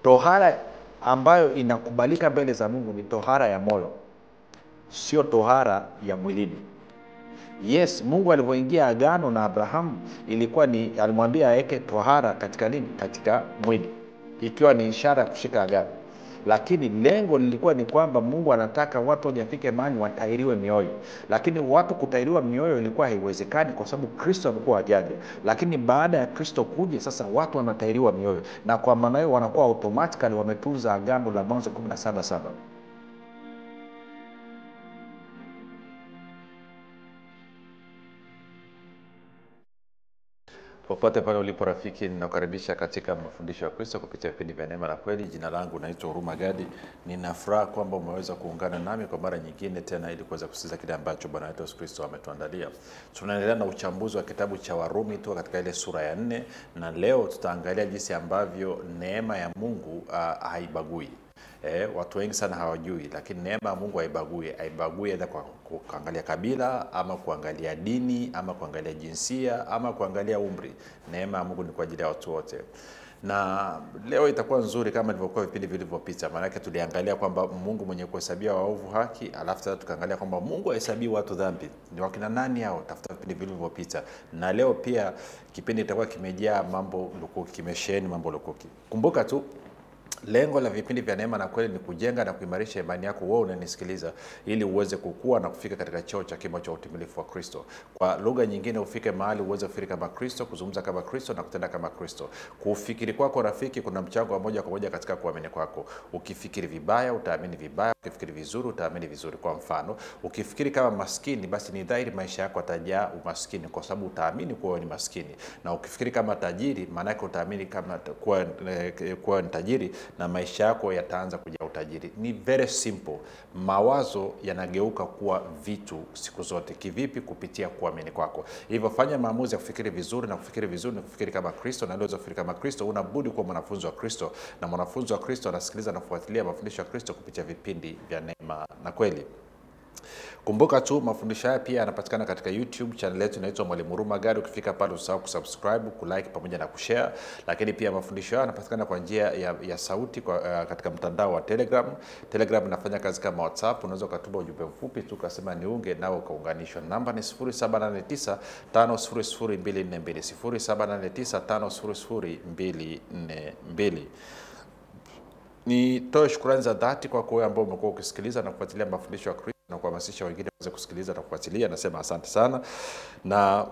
Tohara ambayo inakubalika mbele za Mungu ni tohara ya moyo, sio tohara ya mwilini. Yes, Mungu alipoingia agano na Abrahamu ilikuwa ni alimwambia aweke tohara katika nini? Katika mwili, ikiwa ni ishara ya kushika agano. Lakini lengo lilikuwa ni kwamba Mungu anataka watu wajafike mahali watahiriwe mioyo. Lakini watu kutahiriwa mioyo ilikuwa haiwezekani kwa sababu Kristo alikuwa hajaja. Lakini baada ya Kristo kuja sasa watu wanatahiriwa mioyo, na kwa maana hiyo wanakuwa automatically wametunza agano la Mwanzo 17:7. Popote pale ulipo rafiki, ninakukaribisha katika mafundisho ya Kristo kupitia vipindi vya neema na kweli. Jina langu naitwa Huruma Gadi. Ninafuraha kwamba umeweza kuungana nami kwa mara nyingine tena ili kuweza kusikiza kile ambacho Bwana wetu Yesu Kristo ametuandalia. Tunaendelea na uchambuzi wa kitabu cha Warumi tu katika ile sura ya 4, na leo tutaangalia jinsi ambavyo neema ya Mungu haibagui. Watu wengi sana hawajui, lakini neema ya Mungu haibagui aidha kwa kuangalia kabila ama kuangalia dini ama kuangalia jinsia ama kuangalia umri. Neema ya Mungu ni kwa ajili ya watu wote. Na leo itakuwa nzuri kama ilivyokuwa vipindi vilivyopita. Maana yake tuliangalia kwamba Mungu mwenye kuhesabia waovu haki, alafu sasa tukaangalia kwamba Mungu hahesabii watu dhambi. Ni wakina nani hao? Tafuta vipindi vilivyopita. Na leo pia kipindi itakuwa kimejaa mambo lukuki, kimesheheni mambo lukuki. Kumbuka tu lengo la vipindi vya neema na kweli ni kujenga na kuimarisha imani yako wewe unanisikiliza, ili uweze kukua na kufika katika cheo cha kimo cha utimilifu wa Kristo. Kwa lugha nyingine, ufike mahali uweze kufikiri kama Kristo, kuzungumza kama Kristo na kutenda kama Kristo. Kufikiri kwako rafiki kuna mchango wa moja kwa moja katika kuamini kwako. Ukifikiri vibaya utaamini vibaya, ukifikiri vizuri utaamini vizuri. Kwa mfano, ukifikiri kama maskini, basi ni dhahiri maisha yako yatajaa umaskini kwa sababu utaamini kuwa wewe ni maskini. Na ukifikiri kama tajiri, maana yake utaamini kama kuwa ni tajiri na maisha yako yataanza kujaa utajiri. Ni very simple. Mawazo yanageuka kuwa vitu siku zote. Kivipi? Kupitia kuamini kwako. Hivyo fanya maamuzi ya kufikiri vizuri, na kufikiri vizuri ni kufikiri kama Kristo, na ndio kufikiri kama Kristo unabudi kuwa mwanafunzi wa Kristo, na mwanafunzi wa Kristo anasikiliza na kufuatilia mafundisho ya Kristo kupitia vipindi vya neema na kweli. Kumbuka tu mafundisho haya pia yanapatikana katika YouTube channel yetu inaitwa Mwalimu Huruma Gadi. Ukifika pale usahau kusubscribe, kulike pamoja na kushare. Lakini pia mafundisho haya yanapatikana kwa njia ya sauti katika mtandao wa Telegram. Telegram inafanya kazi kama WhatsApp. Unaweza kutuma ujumbe mfupi tu ukasema niunge nao ukaunganishwa. Namba ni 0789 500 242 0789 500 242. Nitoe shukrani za dhati kwa wewe ambao umekuwa ukisikiliza na kufuatilia mafundisho ya Kristo na kuhamasisha wengine waweze kusikiliza na kufuatilia. Nasema asante sana. Na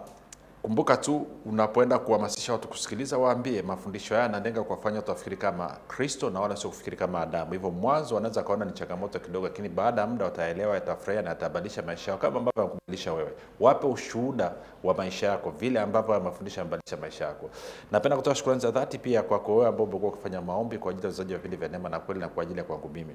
kumbuka tu unapoenda kuhamasisha watu kusikiliza, waambie mafundisho haya yanalenga kuwafanya watu wafikiri kama Kristo na wala sio kufikiri kama Adamu. Hivyo mwanzo wanaweza kaona ni changamoto kidogo, lakini baada ya muda wataelewa, yatafurahia na yatabadilisha maisha yao kama ambavyo yanakubadilisha wewe. Wape ushuhuda wa maisha yako vile ambavyo mafundisho yanabadilisha maisha yako. Napenda kutoa shukrani za dhati pia kwa wewe ambao umekuwa ukifanya maombi kwa ajili ya wazaji wa vipindi vya neema na kweli na kwa ajili ya kwangu mimi.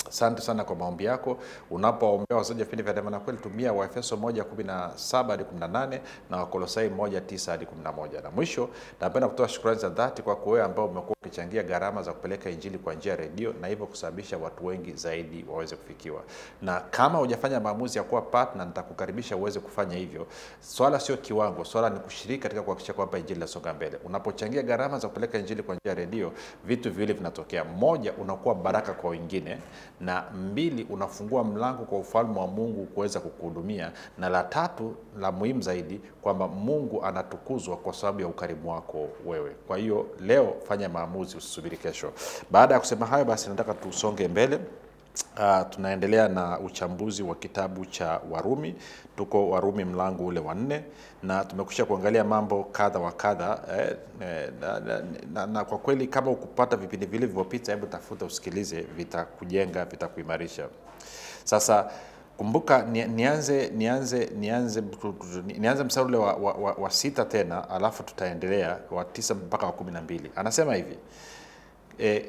Asante sana kwa maombi yako. Unapoombea wazaji wa vipindi vya neema na kweli, tumia Waefeso 1:17-18 na Wakolosai 1:9-11. Na mwisho, napenda kutoa shukrani za dhati kwa wewe ambao umekuwa ukichangia gharama za kupeleka injili kwa njia ya redio, na hivyo kusababisha watu wengi zaidi waweze kufikiwa. Na kama hujafanya maamuzi ya kuwa partner, nitakukaribisha uweze kufanya hivyo. Swala sio kiwango, swala ni kushiriki katika kuhakikisha kwamba injili inasonga mbele. Unapochangia gharama za kupeleka injili kwa njia ya redio, vitu viwili vinatokea. Moja, unakuwa baraka kwa wengine, na mbili, unafungua mlango kwa ufalme wa Mungu kuweza kukuhudumia, na la tatu la muhimu zaidi, kwamba Mungu anatukuzwa kwa sababu ya ukarimu wako wewe. Kwa hiyo leo fanya maamuzi, usisubiri kesho. Baada ya kusema hayo, basi nataka tusonge mbele. Tunaendelea na uchambuzi wa kitabu cha Warumi. Tuko Warumi mlango ule wa 4, na tumekwisha kuangalia mambo kadha wa kadha. Na kwa kweli kama ukupata vipindi vile vilivyopita, hebu tafuta usikilize, vitakujenga, vitakuimarisha. Sasa kumbuka nianze mstari ule wa 6 tena, alafu tutaendelea wa 9 mpaka wa 12. Anasema hivi: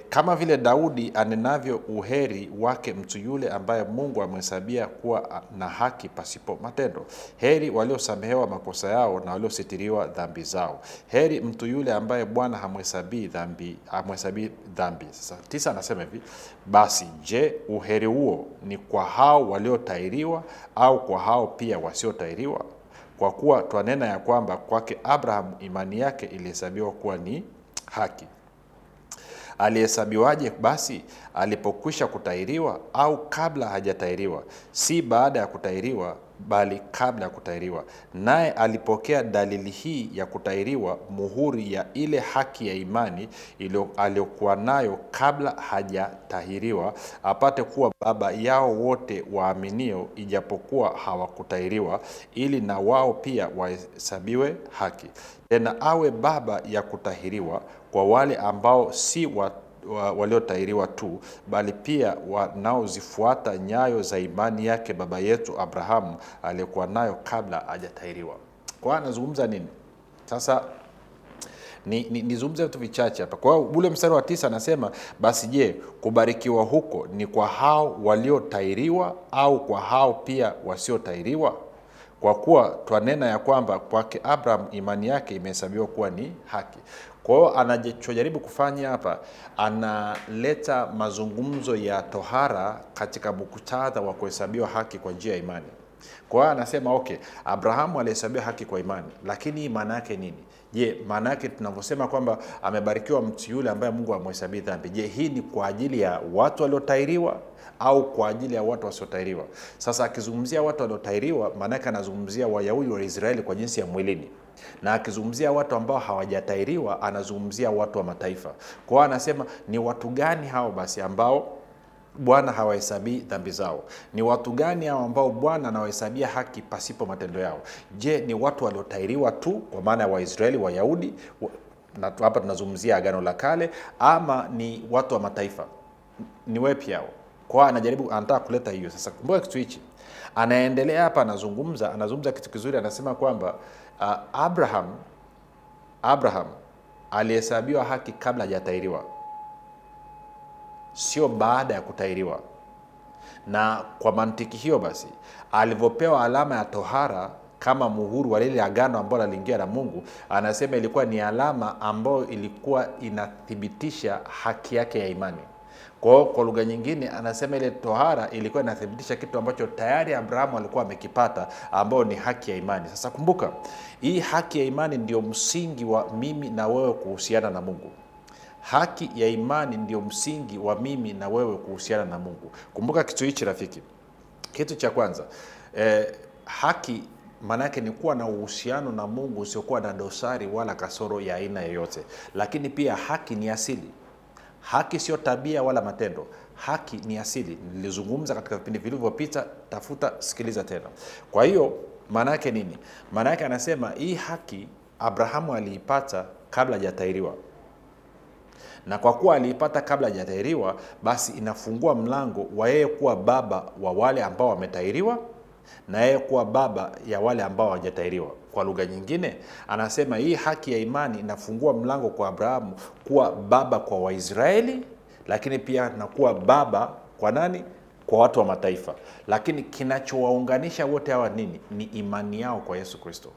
kama vile Daudi anenavyo uheri wake mtu yule ambaye Mungu amehesabia kuwa na haki pasipo matendo. Heri waliosamehewa makosa yao na waliositiriwa dhambi zao. Heri mtu yule ambaye Bwana hamhesabii dhambi. Sasa 9 anasema hivi: basi je, uheri huo ni kwa hao waliotahiriwa au kwa hao pia wasiotahiriwa? Kwa kuwa twanena ya kwamba kwake Abraham imani yake ilihesabiwa kuwa ni haki. Alihesabiwaje basi? Alipokwisha kutahiriwa au kabla hajatahiriwa? Si baada ya kutahiriwa, bali kabla ya kutahiriwa. Naye alipokea dalili hii ya kutahiriwa, muhuri ya ile haki ya imani aliyokuwa nayo kabla hajatahiriwa, apate kuwa baba yao wote waaminio, ijapokuwa hawakutahiriwa, ili na wao pia wahesabiwe haki. Tena awe baba ya kutahiriwa kwa wale ambao si waliotahiriwa tu, bali pia wanaozifuata nyayo za imani yake baba yetu Abrahamu aliyekuwa nayo kabla hajatahiriwa. Kwa anazungumza nini? Sasa nizungumze vitu vichache hapa. Kwa ule mstari wa 9 anasema, basi je, kubarikiwa huko ni kwa hao waliotahiriwa au kwa hao pia wasiotahiriwa? Kwa kuwa twanena ya kwamba kwake Abraham imani yake imehesabiwa kuwa ni haki. Kwa hiyo anachojaribu kufanya hapa, analeta mazungumzo ya tohara katika muktadha wa kuhesabiwa haki kwa njia ya imani. Kwa hiyo anasema Abrahamu alihesabiwa haki kwa imani, lakini maana yake nini? Je, maana yake tunavyosema kwamba amebarikiwa mtu yule ambaye Mungu amhesabia dhambi, je, hii ni kwa ajili ya watu waliotahiriwa au kwa ajili ya watu wasiotahiriwa? Sasa akizungumzia watu waliotahiriwa, maana yake anazungumzia Wayahudi wa Israeli kwa jinsi ya mwilini, na akizungumzia watu ambao hawajatahiriwa anazungumzia watu wa mataifa. Kwa hiyo anasema ni watu gani hao basi ambao Bwana hawahesabii dhambi zao? Ni watu gani hao ambao Bwana anawahesabia haki pasipo matendo yao? Je, ni watu waliotahiriwa tu kwa maana ya Waisraeli, Wayahudi, na hapa tunazungumzia Agano la Kale, ama ni watu wa mataifa? Ni wepi hao? Kwa anataka kuleta hiyo. Sasa kumbuka kitu hichi. Anaendelea hapa anazungumza kitu kizuri, anasema kwamba Abraham alihesabiwa haki kabla hajatahiriwa, sio baada ya kutahiriwa. Na kwa mantiki hiyo basi, alivyopewa alama ya tohara kama muhuri wa lile agano ambalo aliingia na Mungu, anasema ilikuwa ni alama ambayo ilikuwa inathibitisha haki yake ya imani. Kwa lugha nyingine anasema ile tohara ilikuwa inathibitisha kitu ambacho tayari Abrahamu alikuwa amekipata, ambao ni haki ya imani. Sasa kumbuka, hii haki ya imani ndio msingi wa mimi na wewe kuhusiana na Mungu. Haki ya imani ndio msingi wa mimi na wewe kuhusiana na Mungu. Kumbuka kitu hichi rafiki. Kitu cha kwanza, haki maana yake ni kuwa na uhusiano na Mungu usiokuwa na dosari wala kasoro ya aina yoyote. Lakini pia haki ni asili. Haki sio tabia wala matendo. Haki ni asili. Nilizungumza katika vipindi vilivyopita, tafuta sikiliza tena. Kwa hiyo maana yake nini? Maana yake anasema hii haki Abrahamu aliipata kabla hajatahiriwa. Na kwa kuwa aliipata kabla hajatahiriwa, basi inafungua mlango wa yeye kuwa baba wa wale ambao wametahiriwa na yeye kuwa baba ya wale ambao hawajatahiriwa. Kwa lugha nyingine, anasema hii haki ya imani inafungua mlango kwa Abrahamu kuwa baba kwa Waisraeli, lakini pia na kuwa baba kwa nani? Kwa watu wa mataifa. Lakini kinachowaunganisha wote hawa nini? Ni imani yao kwa Yesu Kristo.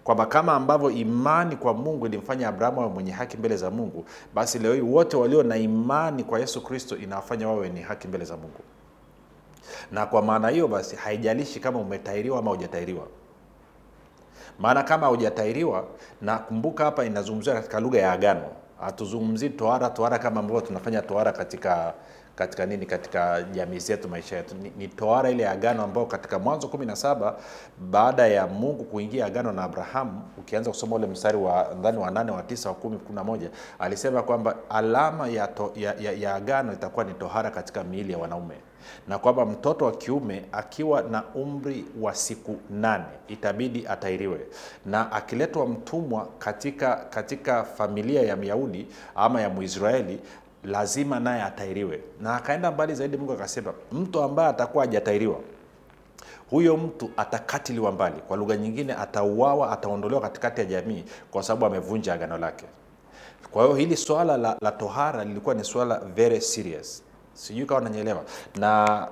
Kwamba kama ambavyo imani kwa Mungu ilimfanya Abrahamu awe mwenye haki mbele za Mungu, basi leo hii wote walio na imani kwa Yesu Kristo inawafanya wawe ni haki mbele za Mungu. Na kwa maana hiyo basi haijalishi kama umetahiriwa ama hujatahiriwa. Maana kama hujatahiriwa, na kumbuka hapa inazungumzia katika lugha ya agano. Hatuzungumzii tohara kama ambavyo tunafanya tohara katika jamii zetu, maisha yetu. Ni tohara ile agano ambao katika Mwanzo 17 baada ya Mungu kuingia agano na Abrahamu, ukianza kusoma ule mstari wa ndani wa 8 wa 9 wa 10 11, alisema kwamba alama ya agano itakuwa ni tohara katika miili ya wanaume, na kwamba mtoto wa kiume akiwa na umri wa siku 8 itabidi atahiriwe, na akiletwa mtumwa katika familia ya Myahudi ama ya Muisraeli lazima naye atahiriwe. Na akaenda mbali zaidi, Mungu akasema mtu ambaye atakuwa hajatahiriwa, huyo mtu atakatiliwa mbali. Kwa lugha nyingine, atauawa, ataondolewa katikati ya jamii kwa sababu amevunja agano lake. Kwa hiyo hili swala la tohara lilikuwa ni swala very serious. Sijui kama unanielewa. Na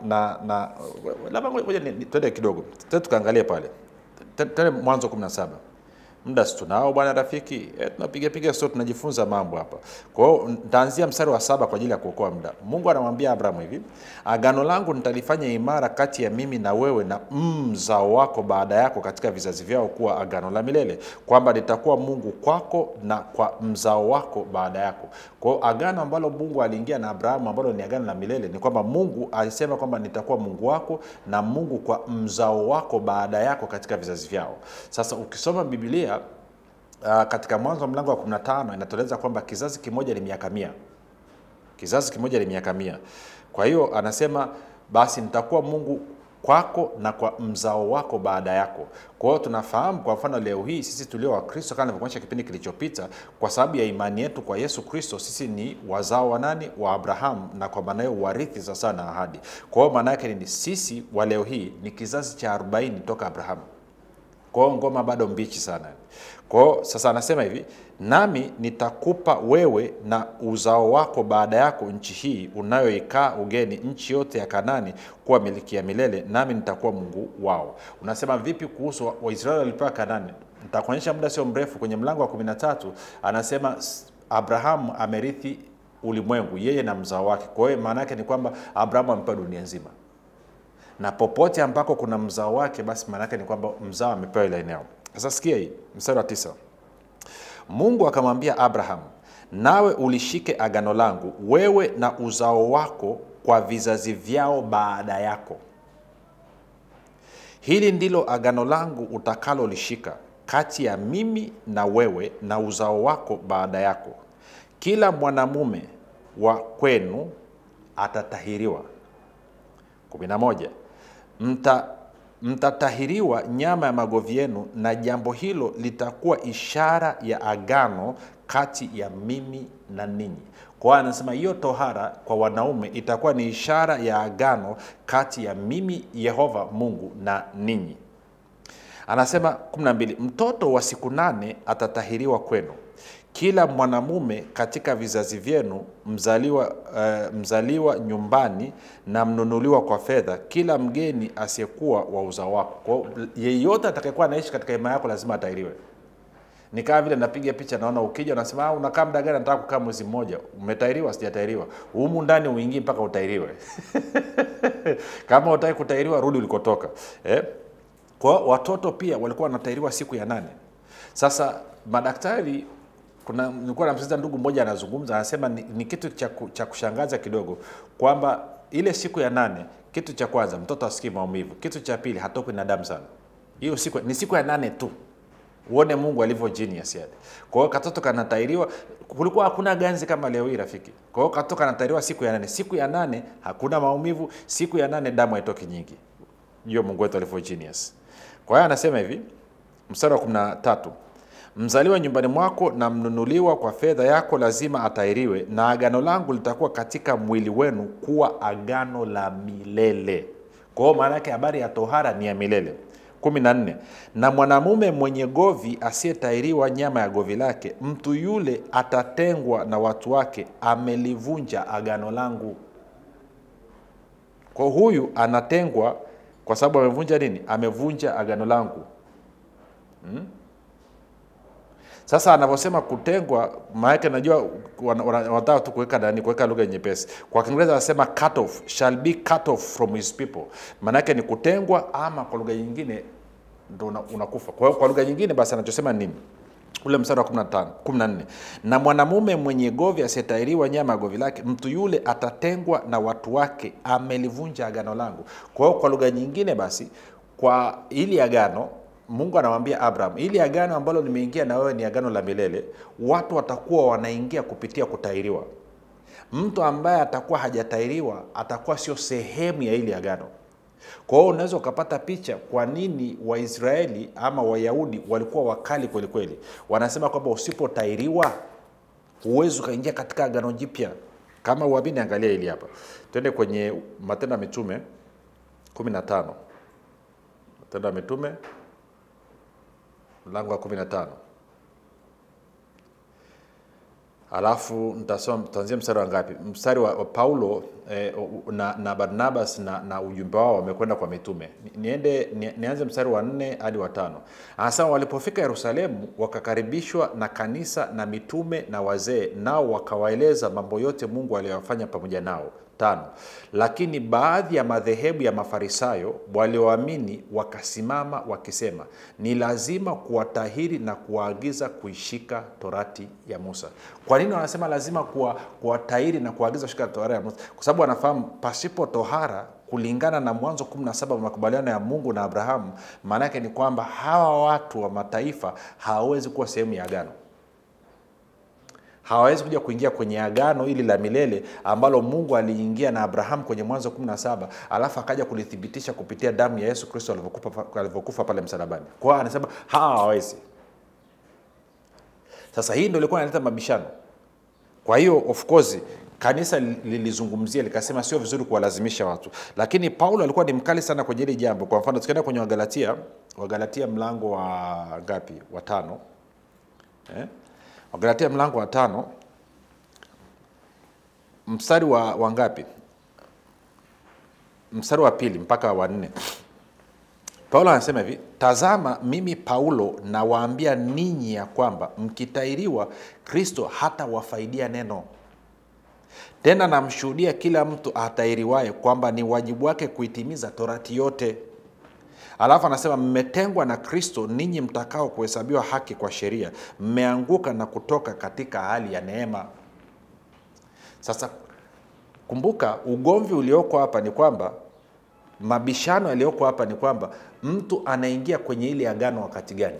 labda ngoja twende kidogo. Tukaangalie pale. Twende Mwanzo 17. Muda si tunao bwana rafiki. Tunapiga story, tunajifunza mambo hapa. Kwa hiyo nitaanzia mstari wa 7 kwa ajili ya kuokoa muda. Mungu anamwambia Abraham hivi, agano langu nitalifanya imara kati ya mimi na wewe na mzao wako baada yako katika vizazi vyao kuwa agano la milele, kwamba nitakuwa Mungu kwako na kwa mzao wako baada yako. Kwa hiyo agano ambalo Mungu aliingia na Abrahamu ambalo ni agano la milele ni kwamba Mungu alisema kwamba nitakuwa Mungu wako na Mungu kwa mzao wako baada yako katika vizazi vyao. Sasa ukisoma Biblia katika Mwanzo mlango wa 15 inatueleza kwamba kizazi kimoja ni miaka 100. Kizazi kimoja ni miaka 100. Kwa hiyo anasema basi nitakuwa Mungu kwako na kwa mzao wako baada yako. Kwa hiyo tunafahamu kwa mfano leo hii sisi tulio wa Kristo, kama nilivyokuonyesha kipindi kilichopita, kwa sababu ya imani yetu kwa Yesu Kristo sisi ni wazao wa nani? Wa Abraham, na kwa maana hiyo warithi sasa na ahadi. Kwa hiyo maana yake ni sisi wa leo hii ni kizazi cha 40 toka Abraham. Kwa hiyo ngoma bado mbichi sana. Kwa hiyo sasa anasema hivi, nami nitakupa wewe na uzao wako baada yako nchi hii unayoikaa ugeni, nchi yote ya Kanaani kuwa miliki ya milele, nami nitakuwa Mungu wao. Unasema vipi kuhusu Waisraeli walipewa Kanaani? Nitakuonyesha muda sio mrefu. Kwenye mlango wa 13 anasema Abraham amerithi ulimwengu, yeye na mzao wake. Kwa hiyo maana yake ni kwamba Abraham amepewa dunia nzima, na popote ambako kuna mzao wake basi maana yake ni kwamba mzao amepewa ile eneo. Sasa sikia hii mstari wa 9. Mungu akamwambia Abraham, nawe ulishike agano langu wewe na uzao wako kwa vizazi vyao baada yako. Hili ndilo agano langu utakalolishika kati ya mimi na wewe na uzao wako baada yako. Kila mwanamume wa kwenu atatahiriwa. 11. Mtatahiriwa nyama ya magovi yenu, na jambo hilo litakuwa ishara ya agano kati ya mimi na ninyi. Kwa hiyo anasema hiyo tohara kwa wanaume itakuwa ni ishara ya agano kati ya mimi Yehova Mungu na ninyi. Anasema 12, mtoto wa siku 8 atatahiriwa kwenu. Kila mwanamume katika vizazi vyenu mzaliwa nyumbani na mnunuliwa kwa fedha, kila mgeni asiyekuwa wa uzao wako. Kwa yeyote atakayekuwa anaishi katika hema yako lazima atahiriwe. Ni kama vile napiga picha naona ukija unasema unakaa muda gani? Nataka kukaa mwezi mmoja. Umetahiriwa? Sijatahiriwa. Humu ndani uingie mpaka utahiriwe. Kama utaki kutahiriwa rudi ulikotoka. Kwa watoto pia walikuwa wanatahiriwa siku ya 8. Sasa madaktari, nilikuwa namsikiza ndugu mmoja anazungumza, anasema ni kitu cha kushangaza kidogo kwamba ile siku ya 8, kitu cha kwanza mtoto asikii maumivu, kitu cha pili hatokwi na damu sana. Hiyo siku ni siku ya 8 tu. Uone Mungu alivyo genius yale. Kwa hiyo katoto kanatahiriwa, kulikuwa hakuna ganzi kama leo hii rafiki. Kwa hiyo katoto kanatahiriwa siku ya 8. Siku ya 8 hakuna maumivu, siku ya 8 damu haitoki nyingi. Hiyo Mungu wetu alivyo genius. Kwa hiyo anasema hivi, mstari wa 13, mzaliwa nyumbani mwako na mnunuliwa kwa fedha yako lazima atahiriwe, na agano langu litakuwa katika mwili wenu kuwa agano la milele. Kwa hiyo maana yake habari ya tohara ni ya milele. 14, na mwanamume mwenye govi asiyetahiriwa nyama ya govi lake, mtu yule atatengwa na watu wake, amelivunja agano langu. Kwa huyu anatengwa kwa sababu amevunja nini? Amevunja agano langu. Sasa anavyosema kutengwa, maana yake najua wanataka tu kuweka lugha nyepesi. Kwa Kiingereza anasema cut off, shall be cut off from his people. Maana yake ni kutengwa, ama kwa lugha nyingine ndio unakufa. Kwa hiyo kwa lugha nyingine basi anachosema nini? Ule mstari wa 14, na mwanamume mwenye govi asiyetahiriwa nyama ya govi lake, mtu yule atatengwa na watu wake, amelivunja agano langu. Kwa hiyo kwa lugha nyingine basi, kwa ili agano Mungu anamwambia Abraham, ili agano ambalo nimeingia na wewe ni agano la milele, watu watakuwa wanaingia kupitia kutahiriwa. Mtu ambaye atakuwa hajatahiriwa atakuwa sio sehemu ya ili agano. Kwa hiyo unaweza ukapata picha kwa nini Waisraeli ama Wayahudi walikuwa wakali kweli kweli. Wanasema kwamba usipotahiriwa huwezi ukaingia katika agano jipya. Kama uamini, angalia hili hapa. Twende kwenye Matendo ya Mitume 15. Matendo ya Mitume mlango wa 15. Alafu nitasoma tuanzie mstari wa ngapi? Mstari wa Paulo na Barnabas na ujumbe wao wamekwenda kwa mitume. Nianze mstari wa 4 hadi wa 5. Anasema walipofika Yerusalemu wakakaribishwa na kanisa na mitume na wazee, nao wakawaeleza mambo yote Mungu aliyofanya pamoja nao. 5. Lakini baadhi ya madhehebu ya Mafarisayo walioamini wakasimama wakisema, ni lazima kuwatahiri na kuwaagiza kuishika torati ya Musa. Kwa nini wanasema lazima kuwatahiri na kuwaagiza kushika torati ya Musa? Kwa sababu wanafahamu pasipo tohara, kulingana na Mwanzo 17 makubaliano ya Mungu na Abrahamu, maana yake ni kwamba hawa watu wa mataifa hawawezi kuwa sehemu ya agano. Hawawezi kuja kuingia kwenye agano ili la milele ambalo Mungu aliingia na Abraham kwenye Mwanzo 17, alafu akaja kulithibitisha kupitia damu ya Yesu Kristo alivyokufa pale msalabani. Kwa hiyo anasema hawawezi. Sasa hii ndio ilikuwa inaleta mabishano. Kwa hiyo of course kanisa lilizungumzia likasema sio vizuri kuwalazimisha watu. Lakini Paulo alikuwa ni mkali sana kwenye hili jambo. Kwa mfano tukienda kwenye Wagalatia mlango wa ngapi? Wa 5. Wagalatia mlango wa 5 mstari wa ngapi? Mstari wa 2 mpaka wa 4. Paulo anasema hivi, tazama mimi Paulo nawaambia ninyi ya kwamba mkitahiriwa Kristo hata wafaidia neno. Tena namshuhudia kila mtu atahiriwaye kwamba ni wajibu wake kuitimiza torati yote. Alafu anasema mmetengwa na Kristo ninyi mtakao kuhesabiwa haki kwa sheria, mmeanguka na kutoka katika hali ya neema. Sasa kumbuka ugomvi ulioko hapa ni kwamba, mabishano yaliyoko hapa ni kwamba mtu anaingia kwenye ile agano wakati gani?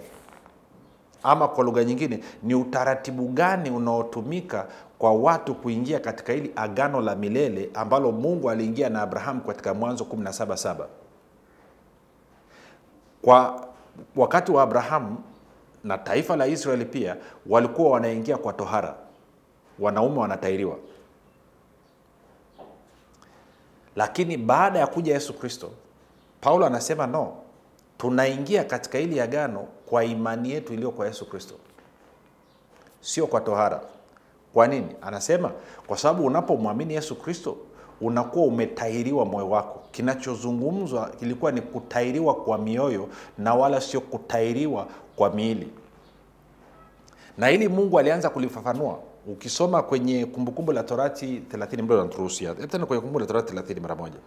Ama kwa lugha nyingine ni utaratibu gani unaotumika kwa watu kuingia katika ile agano la milele ambalo Mungu aliingia na Abraham katika Mwanzo 17:7. Kwa wakati wa Abraham na taifa la Israeli pia walikuwa wanaingia kwa tohara. Wanaume wanatahiriwa. Lakini baada ya kuja Yesu Kristo, Paulo anasema no, tunaingia katika ile agano kwa imani yetu iliyo kwa Yesu Kristo, sio kwa tohara. Kwa nini? Anasema kwa sababu unapomwamini Yesu Kristo unakuwa umetahiriwa moyo wako. Kinachozungumzwa kilikuwa ni kutahiriwa kwa mioyo na wala sio kutahiriwa kwa miili. Na hili Mungu alianza kulifafanua. Ukisoma kwenye Kumbukumbu la Torati 30 mbele na Turusia. Tena kwenye Kumbukumbu la Torati 30 mara moja.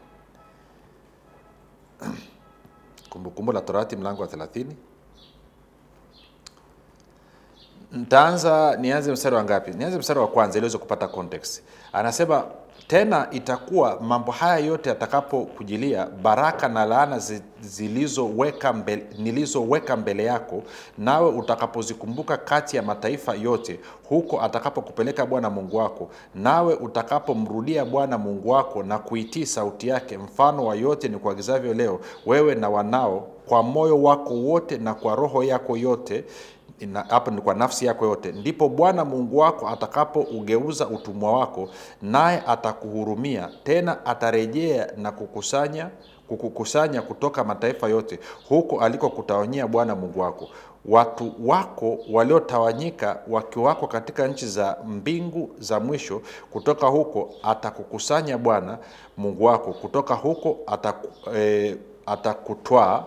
Kumbukumbu la Torati mlango wa 30. Nianze mstari wa ngapi? Nianze mstari wa kwanza ili uweze kupata context. Anasema tena itakuwa mambo haya yote yatakapokujilia, baraka na laana nilizoweka mbele yako, nawe utakapozikumbuka kati ya mataifa yote, huko atakapokupeleka Bwana Mungu wako, nawe utakapomrudia Bwana Mungu wako na kuitii sauti yake, mfano wa yote ni kuagizavyo leo, wewe na wanao, kwa moyo wako wote na kwa roho yako yote, hapa ni kwa nafsi yako yote, ndipo Bwana Mungu wako atakapougeuza utumwa wako, naye atakuhurumia, tena atarejea na kukukusanya kutoka mataifa yote, huko alikokutawanyia Bwana Mungu wako. Watu wako waliotawanyika wakiwako katika nchi za mbingu za mwisho, kutoka huko atakukusanya Bwana Mungu wako, kutoka huko atakutwaa.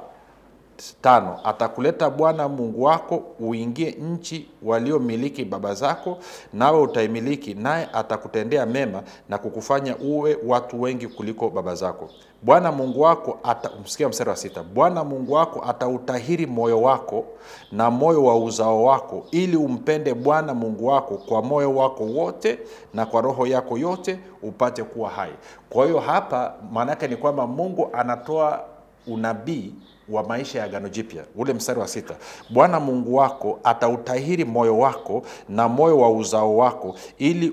5. Atakuleta Bwana Mungu wako uingie nchi waliomiliki baba zako, nawe utaimiliki, naye atakutendea mema na kukufanya uwe watu wengi kuliko baba zako. Bwana Mungu wako msikia mstari wa 6. Bwana Mungu wako atautahiri moyo wako na moyo wa uzao wako, ili umpende Bwana Mungu wako kwa moyo wako wote na kwa roho yako yote, upate kuwa hai. Kwa hiyo hapa maana yake ni kwamba Mungu anatoa unabii wa maisha ya agano jipya. Ule mstari wa 6. Bwana Mungu wako atautahiri moyo wako na moyo wa uzao wako, ili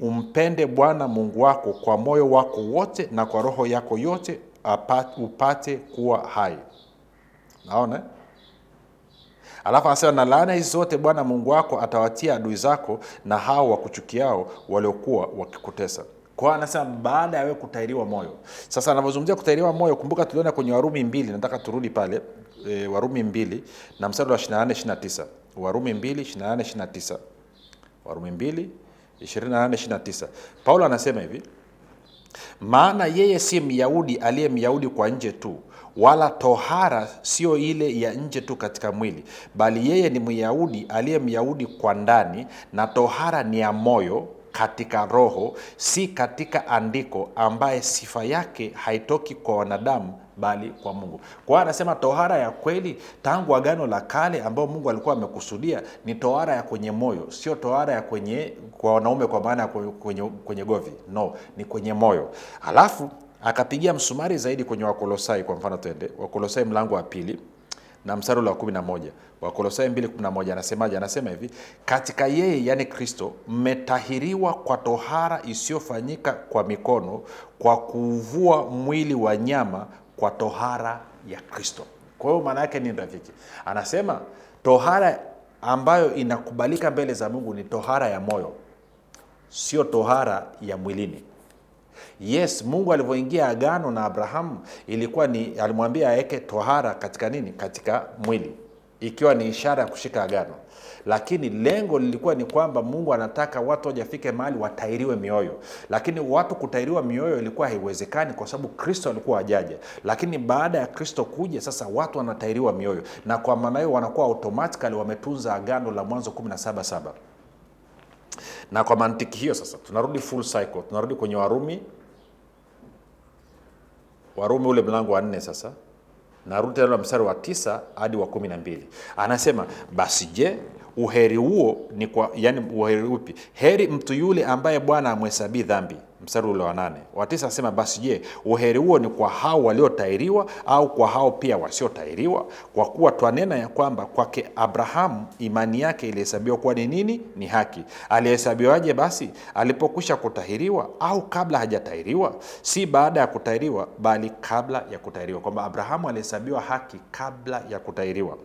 umpende Bwana Mungu wako kwa moyo wako wote na kwa roho yako yote, upate kuwa hai. Naona? Alafu anasema na laana hizi zote Bwana Mungu wako atawatia adui zako na hao wakuchukiao waliokuwa wakikutesa. Kwa anasema baada ya wewe kutahiriwa moyo. Sasa anapozungumzia kutahiriwa moyo, kumbuka tuliona kwenye Warumi 2, nataka turudi pale, Warumi 2 na mstari wa 28-29. Warumi 2:28-29. Warumi 2:28-29. Paulo anasema hivi: maana yeye si Myahudi aliye Myahudi kwa nje tu, wala tohara sio ile ya nje tu katika mwili, bali yeye ni Myahudi aliye Myahudi kwa ndani, na tohara ni ya moyo katika roho, si katika andiko, ambaye sifa yake haitoki kwa wanadamu bali kwa Mungu. Kwa hiyo anasema tohara ya kweli tangu Agano la Kale ambao Mungu alikuwa amekusudia ni tohara ya kwenye moyo, sio tohara ya kwa wanaume kwa maana kwenye govi. No, ni kwenye moyo. Alafu akapigia msumari zaidi kwenye Wakolosai. Kwa mfano twende Wakolosai mlango wa 2 na mstari wa 11. Wakolosai 2:11 anasemaje? Anasema hivi: katika yeye, yani Kristo, mmetahiriwa kwa tohara isiyofanyika kwa mikono, kwa kuvua mwili wa nyama kwa tohara ya Kristo. Kwa hiyo maana yake ni rafiki, anasema tohara ambayo inakubalika mbele za Mungu ni tohara ya moyo, sio tohara ya mwilini. Yes, Mungu alivyoingia agano na Abrahamu ilikuwa ni alimwambia aweke tohara katika nini? Katika mwili, ikiwa ni ishara ya kushika agano. Lakini lengo lilikuwa ni kwamba Mungu anataka watu wajafike mahali watairiwe mioyo. Lakini watu kutairiwa mioyo ilikuwa haiwezekani kwa sababu Kristo alikuwa hajaja. Lakini baada ya Kristo kuja, sasa watu wanatairiwa mioyo, na kwa maana hiyo wanakuwa automatically wametunza agano la Mwanzo 17:7. Na kwa mantiki hiyo sasa tunarudi full cycle, tunarudi kwenye Warumi ule mlango wa 4 sasa. Narudi tena mstari wa 9 hadi wa 12. Anasema basi je, uheri huo ni kwa, yani uheri upi? Heri mtu yule ambaye Bwana amhesabii dhambi. Mstari ule wa 8. Wa 9 anasema basi je, uheri huo ni kwa hao waliotairiwa au kwa hao pia wasiotairiwa? Kwa kuwa twanena ya kwamba kwake Abrahamu imani yake ilihesabiwa kuwa ni nini? Ni haki. Alihesabiwaje basi? Alipokwisha kutahiriwa au kabla hajatahiriwa? Si baada ya kutahiriwa, bali kabla ya kutahiriwa. Kwamba Abrahamu alihesabiwa haki kabla ya kutahiriwa.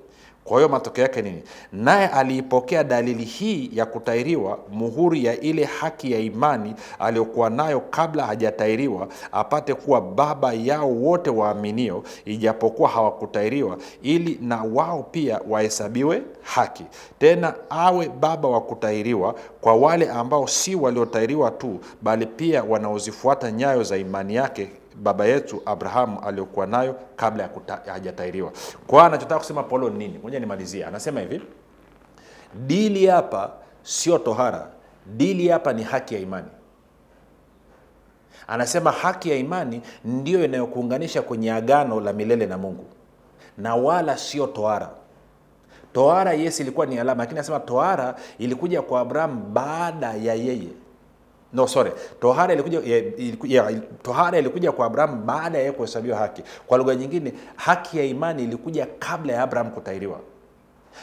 Kwa hiyo matokeo yake nini? Naye aliipokea dalili hii ya kutahiriwa, muhuri ya ile haki ya imani aliyokuwa nayo kabla hajatahiriwa, apate kuwa baba yao wote waaminio, ijapokuwa hawakutahiriwa, ili na wao pia wahesabiwe haki. Tena awe baba wa kutahiriwa kwa wale ambao si waliotahiriwa tu, bali pia wanaozifuata nyayo za imani yake baba yetu Abrahamu aliyokuwa nayo kabla ya hajatahiriwa. Kwa anachotaka kusema Paulo nini? Ngoja nimalizie. Anasema hivi: dili hapa sio tohara, dili hapa ni haki ya imani. Anasema haki ya imani ndio inayokuunganisha kwenye agano la milele na Mungu, na wala sio tohara. Tohara yes ilikuwa ni alama, lakini anasema tohara ilikuja kwa Abrahamu baada ya yeye. No, sorry. Tohara ilikuja kwa Abrahamu baada ya yeye kuhesabiwa haki. Kwa lugha nyingine, haki ya imani ilikuja kabla ya Abrahamu kutahiriwa.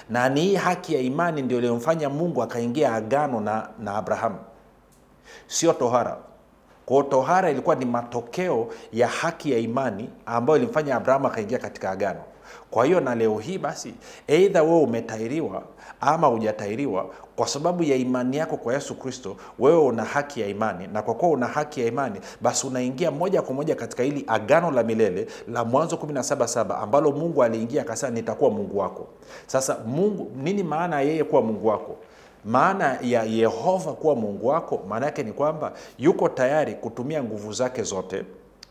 Na ni hii haki ya imani ndio iliyomfanya Mungu akaingia agano na Abrahamu. Sio tohara. Kwa tohara ilikuwa ni matokeo ya haki ya imani ambayo ilimfanya Abrahamu akaingia katika agano. Kwa hiyo na leo hii basi, either wewe umetahiriwa ama hujatahiriwa, kwa sababu ya imani yako kwa Yesu Kristo, wewe una haki ya imani, na kwa kuwa una haki ya imani, basi unaingia moja kwa moja katika hili agano la milele la Mwanzo 17:7 ambalo Mungu aliingia akasema nitakuwa Mungu wako. Sasa Mungu, nini maana yeye kuwa Mungu wako? Maana ya Yehova kuwa Mungu wako, maana yake ni kwamba yuko tayari kutumia nguvu zake zote,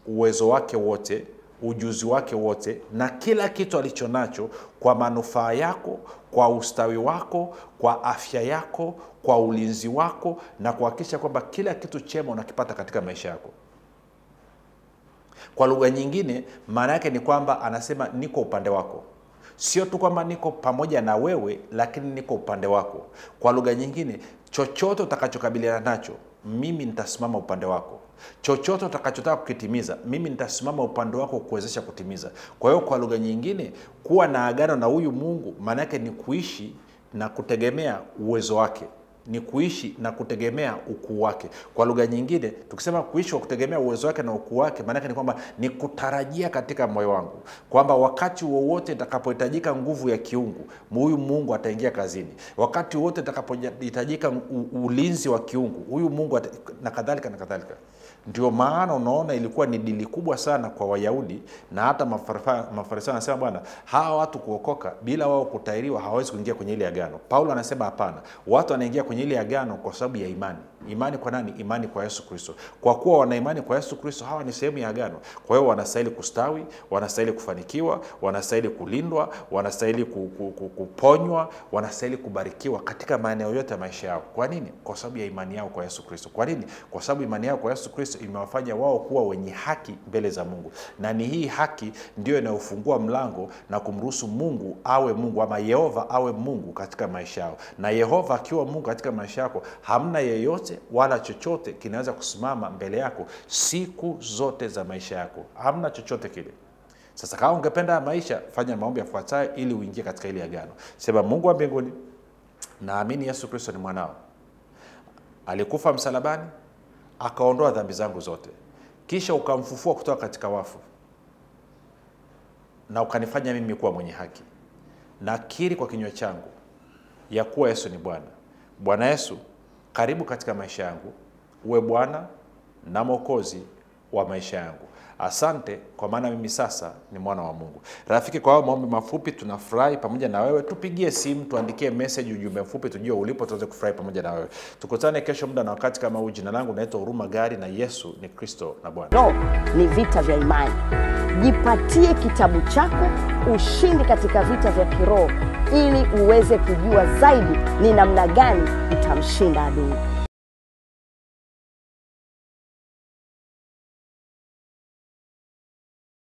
uwezo wake wote, ujuzi wake wote, na kila kitu alichonacho kwa manufaa yako, kwa ustawi wako, kwa afya yako, kwa ulinzi wako, na kuhakikisha kwamba kila kitu chema unakipata katika maisha yako. Kwa lugha nyingine, maana yake ni kwamba anasema niko upande wako. Sio tu kwamba niko pamoja na wewe, lakini niko upande wako. Kwa lugha nyingine, chochote utakachokabiliana nacho, mimi nitasimama upande wako. Chochote utakachotaka kukitimiza, mimi nitasimama upande wako kuwezesha kutimiza. Kwa hiyo kwa lugha nyingine, kuwa na agano na huyu Mungu maana yake ni kuishi na kutegemea uwezo wake, ni kuishi na kutegemea ukuu wake. Kwa lugha nyingine, tukisema kuishi kwa kutegemea uwezo wake na ukuu wake, maana yake ni kwamba ni kutarajia katika moyo wangu kwamba wakati wowote itakapohitajika nguvu ya kiungu, huyu Mungu ataingia kazini. Wakati wote itakapohitajika ulinzi wa kiungu, huyu Mungu na kadhalika na kadhalika. Ndio maana unaona ilikuwa ni dili kubwa sana kwa Wayahudi, na hata Mafarisayo anasema bwana, hawa watu kuokoka bila wao kutahiriwa hawawezi kuingia kwenye ile agano. Paulo anasema hapana, watu wanaingia kwenye kwenye ile agano kwa sababu ya imani. Imani kwa nani? Imani kwa Yesu Kristo. Kwa kuwa wana imani kwa Yesu Kristo, hawa ni sehemu ya agano. Kwa hiyo wanastahili kustawi, wanastahili kufanikiwa, wanastahili kulindwa, wanastahili kuponywa, wanastahili kubarikiwa katika maeneo yote ya maisha yao. Kwa nini? Kwa sababu ya imani yao kwa Yesu Kristo. Kwa nini? Kwa sababu imani yao kwa Yesu Kristo imewafanya wao kuwa wenye haki mbele za Mungu. Na ni hii haki ndio inayofungua mlango na kumruhusu Mungu awe Mungu, ama Yehova awe Mungu katika maisha yao. Na Yehova akiwa Mungu katika maisha yako, hamna yeyote wala chochote kinaweza kusimama mbele yako siku zote za maisha yako. Hamna chochote kile. Sasa kama ungependa maisha, fanya maombi yafuatayo ili uingie katika ile agano. Sema: Mungu wa mbinguni, naamini Yesu Kristo ni mwanao. Alikufa msalabani, akaondoa dhambi zangu zote. Kisha ukamfufua kutoka katika wafu. Na ukanifanya mimi kuwa mwenye haki. Nakiri kwa kinywa changu ya kuwa Yesu ni Bwana. Bwana Yesu, karibu katika maisha yangu. Uwe Bwana na Mwokozi wa maisha yangu. Asante kwa maana mimi sasa ni mwana wa Mungu. Rafiki, kwa hao maombi mafupi tunafurahi pamoja na wewe. Tupigie simu, tuandikie message, ujumbe mfupi, tujue ulipo tuweze kufurahi pamoja na wewe. Tukutane kesho muda na wakati kama huu. Jina langu naitwa Huruma Gadi na Yesu ni Kristo na Bwana. No, ni vita vya imani. Jipatie kitabu chako Ushindi katika Vita vya Kiroho ili uweze kujua zaidi ni namna gani utamshinda adui.